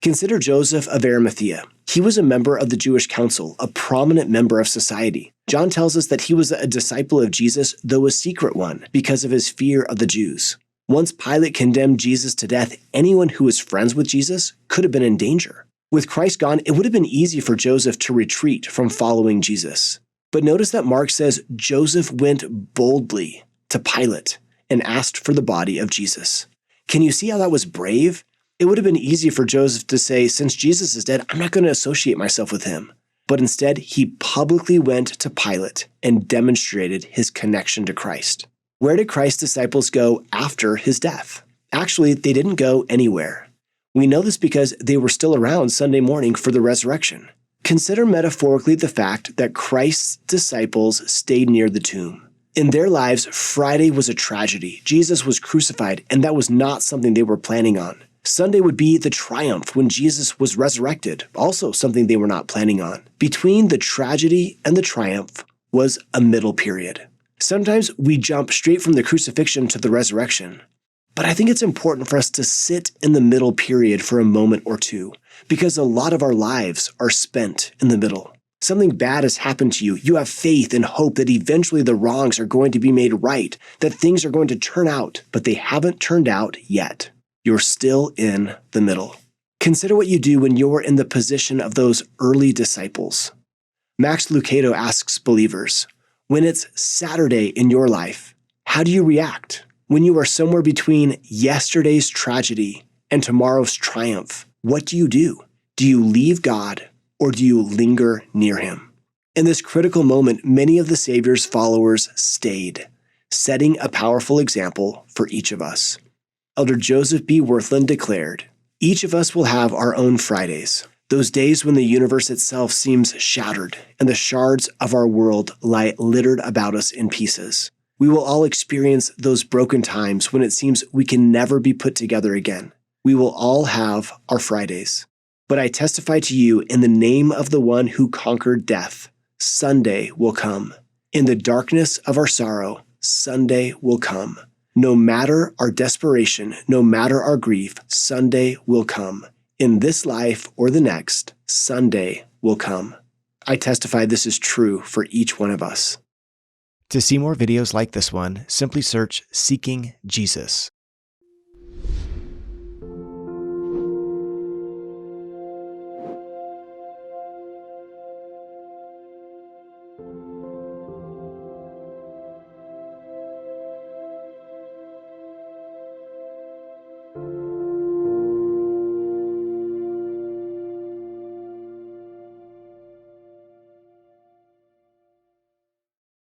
Consider Joseph of Arimathea. He was a member of the Jewish council, a prominent member of society. John tells us that he was a disciple of Jesus, though a secret one, because of his fear of the Jews. Once Pilate condemned Jesus to death, anyone who was friends with Jesus could have been in danger. With Christ gone, it would have been easy for Joseph to retreat from following Jesus. But notice that Mark says Joseph went boldly to Pilate and asked for the body of Jesus. Can you see how that was brave? It would have been easy for Joseph to say, since Jesus is dead, I'm not going to associate myself with him. But instead, he publicly went to Pilate and demonstrated his connection to Christ. Where did Christ's disciples go after his death? Actually, they didn't go anywhere. We know this because they were still around Sunday morning for the resurrection. Consider metaphorically the fact that Christ's disciples stayed near the tomb. In their lives, Friday was a tragedy. Jesus was crucified, and that was not something they were planning on. Sunday would be the triumph when Jesus was resurrected, also something they were not planning on. Between the tragedy and the triumph was a middle period. Sometimes we jump straight from the crucifixion to the resurrection, but I think it's important for us to sit in the middle period for a moment or two, because a lot of our lives are spent in the middle. Something bad has happened to you. You have faith and hope that eventually the wrongs are going to be made right, that things are going to turn out, but they haven't turned out yet. You're still in the middle. Consider what you do when you're in the position of those early disciples. Max Lucado asks believers, when it's Saturday in your life, how do you react? When you are somewhere between yesterday's tragedy and tomorrow's triumph, what do you do? Do you leave God or do you linger near him? In this critical moment, many of the Savior's followers stayed, setting a powerful example for each of us. Elder Joseph B. Worthland declared, each of us will have our own Fridays, those days when the universe itself seems shattered and the shards of our world lie littered about us in pieces. We will all experience those broken times when it seems we can never be put together again. We will all have our Fridays. But I testify to you in the name of the one who conquered death, Sunday will come. In the darkness of our sorrow, Sunday will come. No matter our desperation, no matter our grief, Sunday will come. In this life or the next, Sunday will come. I testify this is true for each one of us. To see more videos like this one, simply search Seeking Jesus.